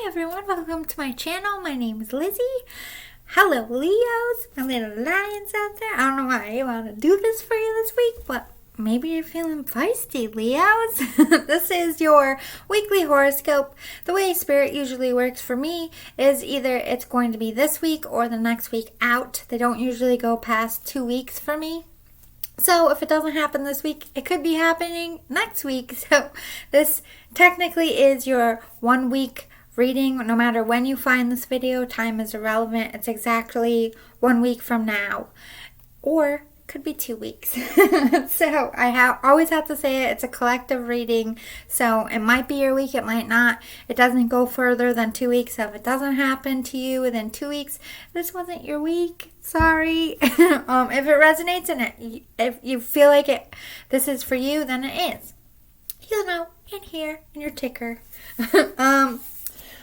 everyone, welcome to my channel. My name is Lizzie. Hello Leos, my little lions out there. I don't know why I want to do this for you this week, but maybe you're feeling feisty, Leos. This is your weekly horoscope. The way Spirit usually works for me is either it's going to be this week or the next week out. They don't usually go past 2 weeks for me. So if it doesn't happen this week, it could be happening next week. So this technically is your 1 week reading. No matter when you find this video, time is irrelevant. It's exactly 1 week from now. Or it could be 2 weeks. So I always have to say it. It's a collective reading. So it might be your week, it might not. It doesn't go further than 2 weeks. So if it doesn't happen to you within 2 weeks, this wasn't your week. Sorry. If it resonates and if you feel like this is for you, then it is. You'll know in here in your ticker.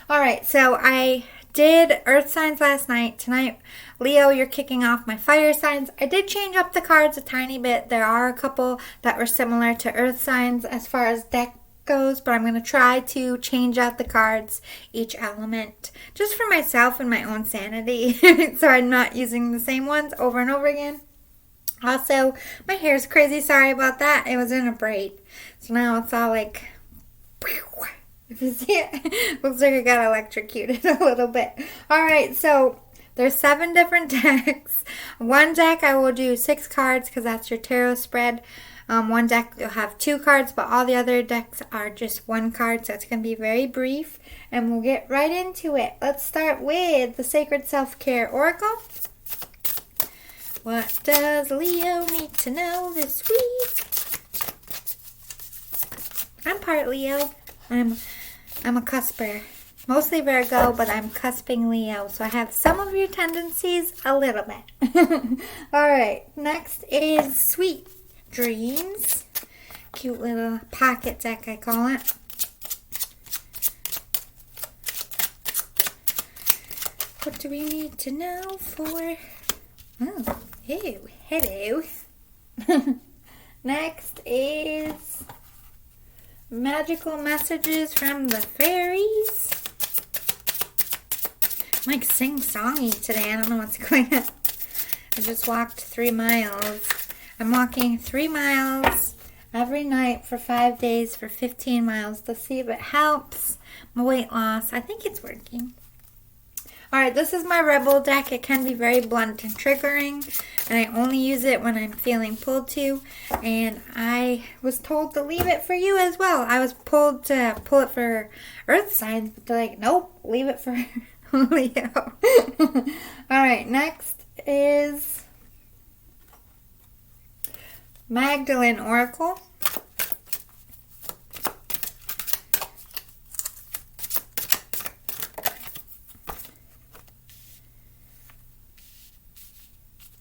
All right, so I did earth signs last night. Tonight, Leo, you're kicking off my fire signs. I did change up the cards a tiny bit. There are a couple that were similar to earth signs as far as deck goes, but I'm going to try to change out the cards, each element, just for myself and my own sanity, so I'm not using the same ones over and over again. Also, my hair is crazy. Sorry about that. It was in a braid, so now it's all like, if you see it, looks like I got electrocuted a little bit. All right, so there's 7 different decks. One deck I will do 6 cards because that's your tarot spread. One deck you'll have 2 cards, but all the other decks are just 1 card, so it's going to be very brief, and we'll get right into it. Let's start with the Sacred Self-Care Oracle. What does Leo need to know this week? I'm part Leo. I'm a cusper. Mostly Virgo, but I'm cusping Leo, so I have some of your tendencies a little bit. All right, next is Sweet Dreams. Cute little pocket deck, I call it. What do we need to know for... Oh, ew, hello. Next is Magical Messages from the Fairies. I'm like sing-songy today. I don't know what's going on. I just walked 3 miles. I'm walking 3 miles every night for 5 days for 15 miles to see if it helps my weight loss. I think it's working. Alright, this is my Rebel deck. It can be very blunt and triggering, and I only use it when I'm feeling pulled to, and I was told to leave it for you as well. I was pulled to pull it for earth signs, but they're like, nope, leave it for Leo. Alright, next is Magdalene Oracle.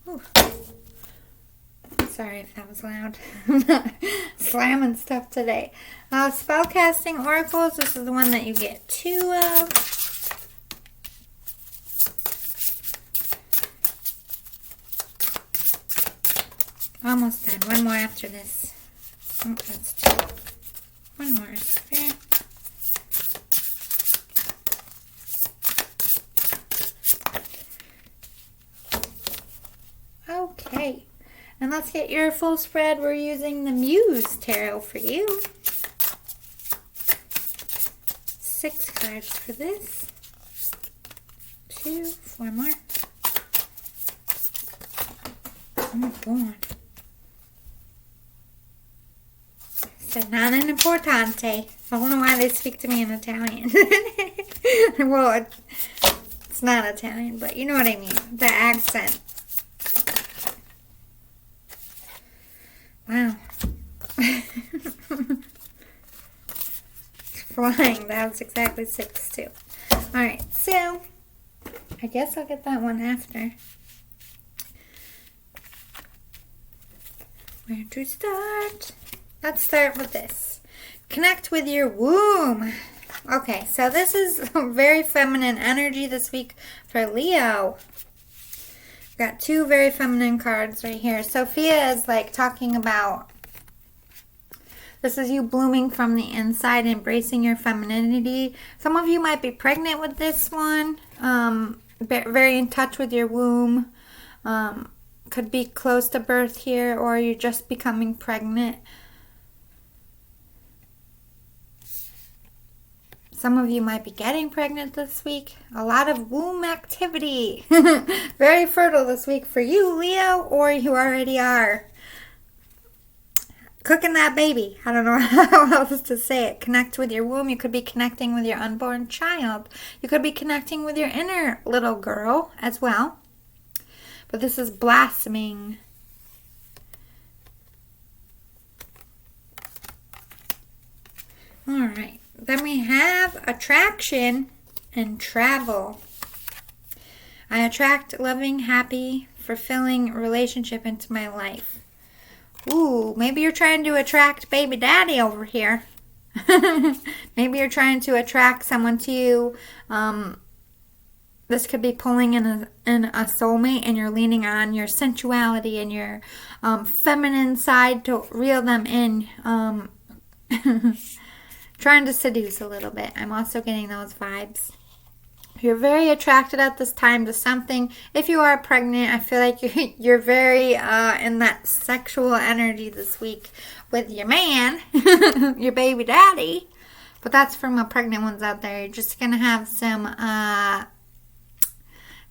Ooh. Sorry if that was loud. I'm not slamming stuff today. Spellcasting Oracles. This is the one that you get 2 of. Almost done. One more after this. Oh, that's 2. One more. There. Okay. And let's get your full spread. We're using the Muse Tarot for you. 6 cards for this. 2. 4 more. Oh, God. Non importante. I don't know why they speak to me in Italian. Well, it's not Italian, but you know what I mean. The accent. Wow. Flying. That was exactly 6 too. Alright, so I guess I'll get that one after. Where to start? Let's start with this. Connect with your womb. Okay, so this is very feminine energy this week for Leo. Got 2 very feminine cards right here. Sophia is like talking about This is you blooming from the inside, embracing your femininity. Some of you might be pregnant with this one. Very in touch with your womb. Could be close to birth here, or you're just becoming pregnant. Some of you might be getting pregnant this week. A lot of womb activity. Very fertile this week for you, Leo, or you already are. Cooking that baby. I don't know how else to say it. Connect with your womb. You could be connecting with your unborn child. You could be connecting with your inner little girl as well. But this is blossoming. All right. Then we have attraction and travel. I attract loving, happy, fulfilling relationship into my life. Ooh, maybe you're trying to attract baby daddy over here. Maybe you're trying to attract someone to you. This could be pulling in a soulmate, and you're leaning on your sensuality and your feminine side to reel them in. Trying to seduce a little bit. I'm also getting those vibes. You're very attracted at this time to something. If you are pregnant, I feel like you're very in that sexual energy this week with your man, your baby daddy. But that's for my pregnant ones out there. You're just going to have some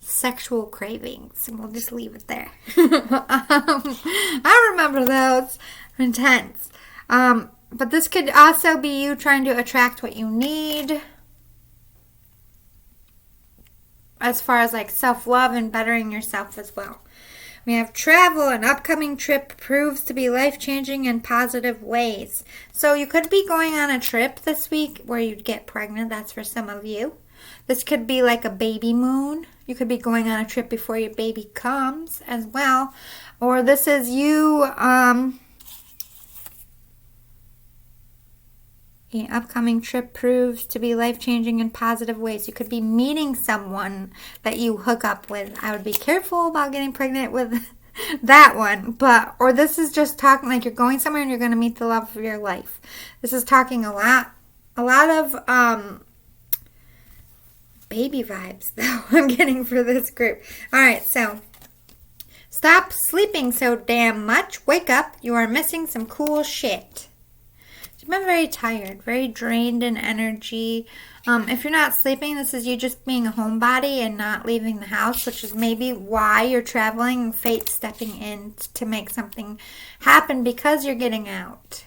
sexual cravings. And we'll just leave it there. I remember those. Intense. But this could also be you trying to attract what you need. As far as like self-love and bettering yourself as well. We have travel. An upcoming trip proves to be life-changing in positive ways. So you could be going on a trip this week where you'd get pregnant. That's for some of you. This could be like a baby moon. You could be going on a trip before your baby comes as well. Or this is you... The upcoming trip proves to be life-changing in positive ways. You could be meeting someone that you hook up with. I would be careful about getting pregnant with that one. Or this is just talking like you're going somewhere and you're going to meet the love of your life. This is talking a lot of baby vibes, though, I'm getting for this group. All right, so stop sleeping so damn much. Wake up. You are missing some cool shit. You've been very tired, very drained in energy. If you're not sleeping, this is you just being a homebody and not leaving the house, which is maybe why you're traveling, fate stepping in to make something happen because you're getting out.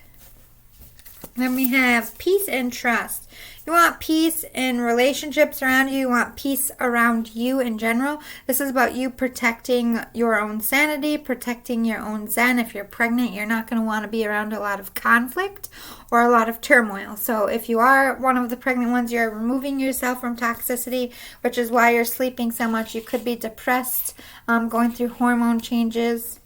Then we have peace and trust. You want peace in relationships around you. You want peace around you in general. This is about you protecting your own sanity, protecting your own zen. If you're pregnant, you're not going to want to be around a lot of conflict or a lot of turmoil. So if you are one of the pregnant ones, you're removing yourself from toxicity, which is why you're sleeping so much. You could be depressed, going through hormone changes.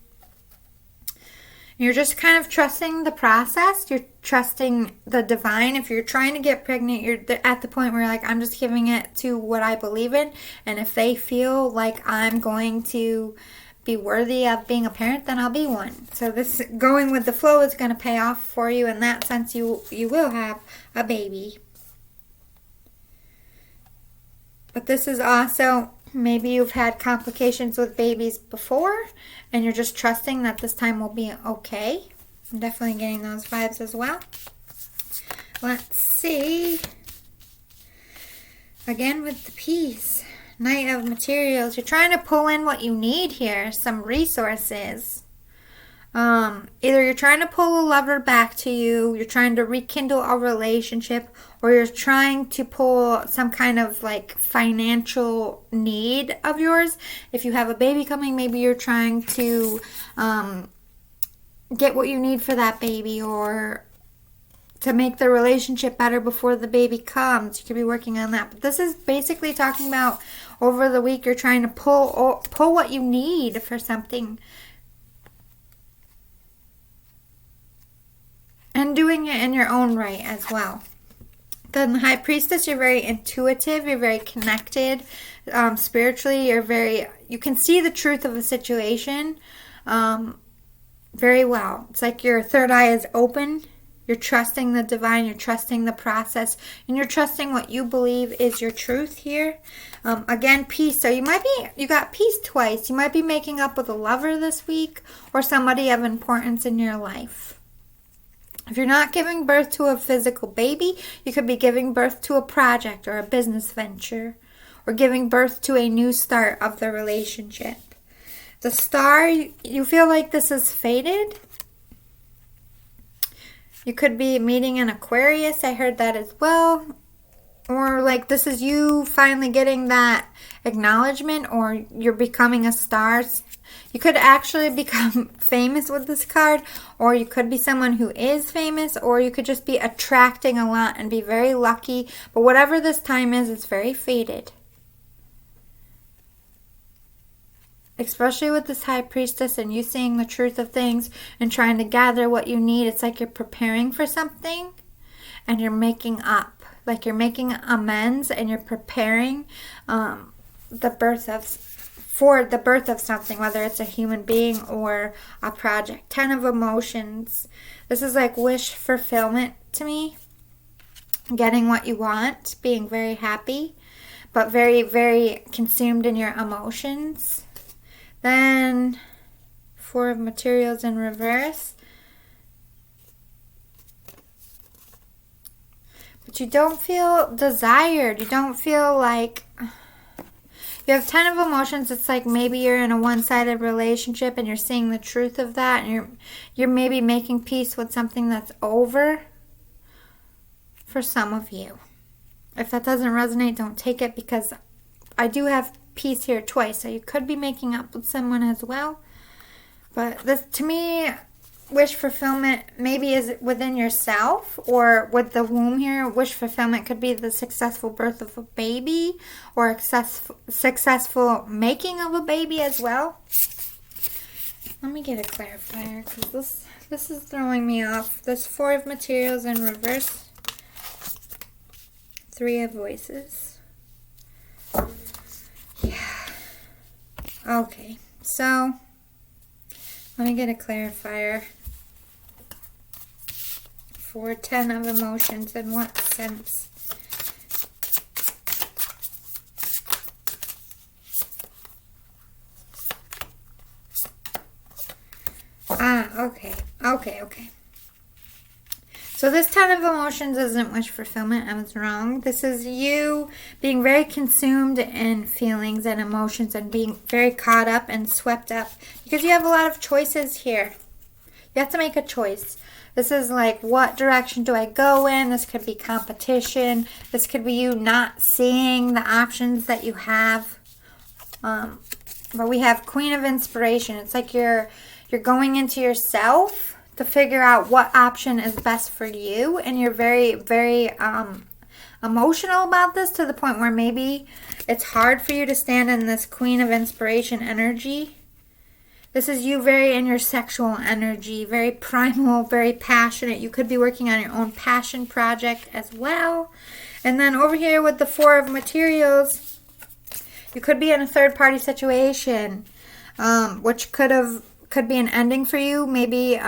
You're just kind of trusting the process. You're trusting the divine. If you're trying to get pregnant, you're at the point where you're like, I'm just giving it to what I believe in. And if they feel like I'm going to be worthy of being a parent, then I'll be one. So this going with the flow is going to pay off for you. In that sense, you will have a baby. But this is also... Maybe you've had complications with babies before, and you're just trusting that this time will be okay. I'm definitely getting those vibes as well. Let's see. Again with the peace. Knight of Materials. You're trying to pull in what you need here. Some resources. Either you're trying to pull a lover back to you, you're trying to rekindle a relationship, or you're trying to pull some kind of like financial need of yours. If you have a baby coming, maybe you're trying to get what you need for that baby, or to make the relationship better before the baby comes. You could be working on that. But this is basically talking about over the week you're trying to pull what you need for something. And doing it in your own right as well. Then the High Priestess, you're very intuitive, you're very connected spiritually, you can see the truth of a situation very well. It's like your third eye is open, You're trusting the divine. You're trusting the process. And you're trusting what you believe is your truth here. Again, peace. So you got peace twice. You might be making up with a lover this week or somebody of importance in your life. If you're not giving birth to a physical baby, you could be giving birth to a project or a business venture, or giving birth to a new start of the relationship. The star, you feel like this is fated. You could be meeting an Aquarius. I heard that as well. Or like this is you finally getting that acknowledgement, or you're becoming a star. You could actually become famous with this card, or you could be someone who is famous, or you could just be attracting a lot and be very lucky. But whatever this time is, it's very fated. Especially with this High Priestess and you seeing the truth of things and trying to gather what you need. It's like you're preparing for something and you're making up. Like you're making amends and you're preparing for the birth of something, whether it's a human being or a project. 10 of emotions. This is like wish fulfillment to me. Getting what you want, being very happy, but very, very consumed in your emotions. Then 4 of materials in reverse. But you don't feel desired. You don't feel like... You have 10 of emotions. It's like maybe you're in a one-sided relationship and you're seeing the truth of that. And you're maybe making peace with something that's over for some of you. If that doesn't resonate, don't take it, because I do have peace here twice. So you could be making up with someone as well. But this, to me... Wish fulfillment maybe is within yourself, or with the womb here. Wish fulfillment could be the successful birth of a baby or successful making of a baby as well. Let me get a clarifier because this is throwing me off. There's 4 of materials in reverse. 3 of voices. Yeah. Okay, so let me get a clarifier. For 10 of emotions, in what sense? Okay. So this 10 of emotions isn't wish fulfillment. I was wrong. This is you being very consumed in feelings and emotions and being very caught up and swept up, because you have a lot of choices here. You have to make a choice. This is like, what direction do I go in? This could be competition. This could be you not seeing the options that you have. But we have Queen of Inspiration. It's like you're going into yourself to figure out what option is best for you. And you're very, very emotional about this, to the point where maybe it's hard for you to stand in this Queen of Inspiration energy. This is you very in your sexual energy, very primal, very passionate. You could be working on your own passion project as well. And then over here with the 4 of materials, you could be in a third-party situation, which could be an ending for you. Maybe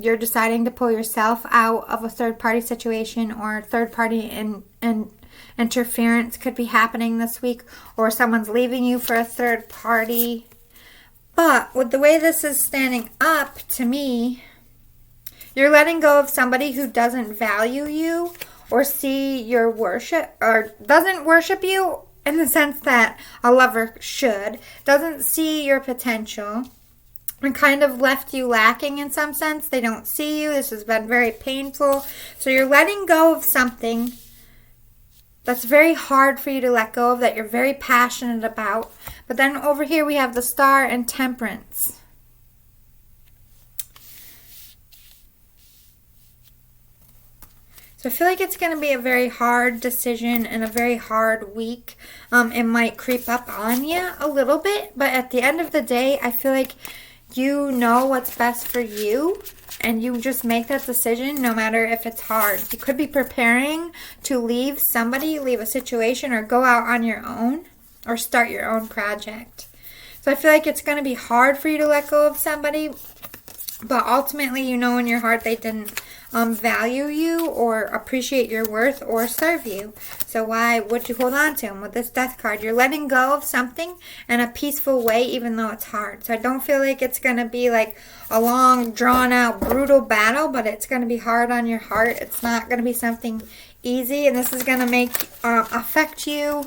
you're deciding to pull yourself out of a third-party situation, or third-party interference could be happening this week, or someone's leaving you for a third party. But with the way this is standing up to me, you're letting go of somebody who doesn't value you or see your worship, or doesn't worship you in the sense that a lover should, doesn't see your potential, and kind of left you lacking in some sense. They don't see you. This has been very painful. So you're letting go of something that's very hard for you to let go of, that you're very passionate about. But then over here we have the Star and Temperance. So I feel like it's going to be a very hard decision and a very hard week. It might creep up on you a little bit, but at the end of the day, I feel like you know what's best for you, and you just make that decision no matter if it's hard. You could be preparing to leave somebody, leave a situation, or go out on your own, or start your own project. So I feel like it's going to be hard for you to let go of somebody, but ultimately you know in your heart they didn't value you or appreciate your worth or serve you. So why would you hold on to them? With this Death card, you're letting go of something in a peaceful way, even though it's hard. So I don't feel like it's going to be like a long, drawn-out, brutal battle, but it's going to be hard on your heart. It's not going to be something easy, and this is going to affect you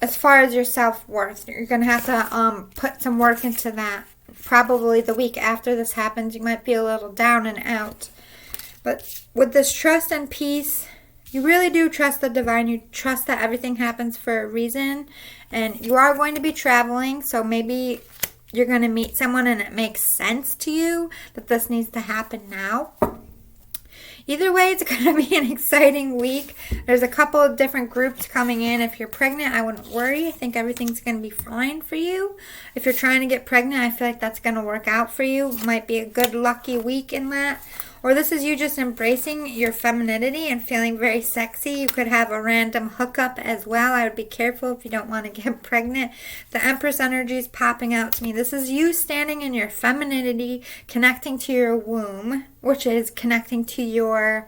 as far as your self-worth. You're going to have to put some work into that. Probably the week after this happens, you might be a little down and out. But with this trust and peace, you really do trust the divine. You trust that everything happens for a reason. And you are going to be traveling, so maybe you're going to meet someone and it makes sense to you that this needs to happen now. Either way, it's going to be an exciting week. There's a couple of different groups coming in. If you're pregnant, I wouldn't worry. I think everything's going to be fine for you. If you're trying to get pregnant, I feel like that's going to work out for you. Might be a good, lucky week in that. Or this is you just embracing your femininity and feeling very sexy. You could have a random hookup as well. I would be careful if you don't want to get pregnant. The Empress energy is popping out to me. This is you standing in your femininity, connecting to your womb, which is connecting to your...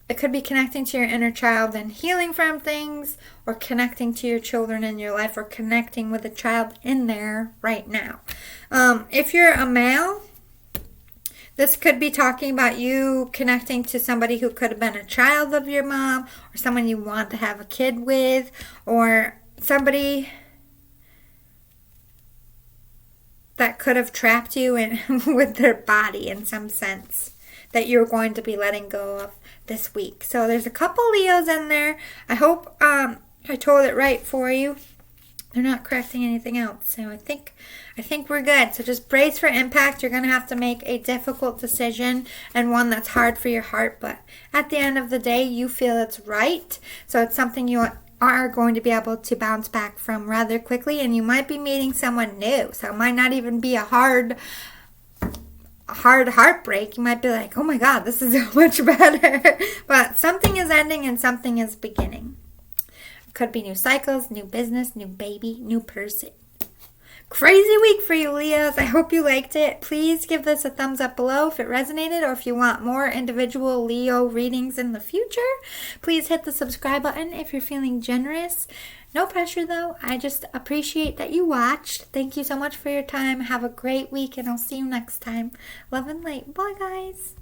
It could be connecting to your inner child and healing from things, or connecting to your children in your life, or connecting with a child in there right now. If you're a male... This could be talking about you connecting to somebody who could have been a child of your mom, or someone you want to have a kid with, or somebody that could have trapped you in with their body in some sense that you're going to be letting go of this week. So there's a couple Leos in there. I hope I told it right for you. They're not correcting anything else. So I think we're good. So just brace for impact. You're going to have to make a difficult decision and one that's hard for your heart. But at the end of the day, you feel it's right. So it's something you are going to be able to bounce back from rather quickly. And you might be meeting someone new. So it might not even be a hard heartbreak. You might be like, oh my God, this is so much better. But something is ending and something is beginning. Could be new cycles, new business, new baby, new person. Crazy week for you, Leos. I hope you liked it. Please give this a thumbs up below if it resonated, or if you want more individual Leo readings in the future. Please hit the subscribe button if you're feeling generous. No pressure though. I just appreciate that you watched. Thank you so much for your time. Have a great week, and I'll see you next time. Love and light. Bye, guys.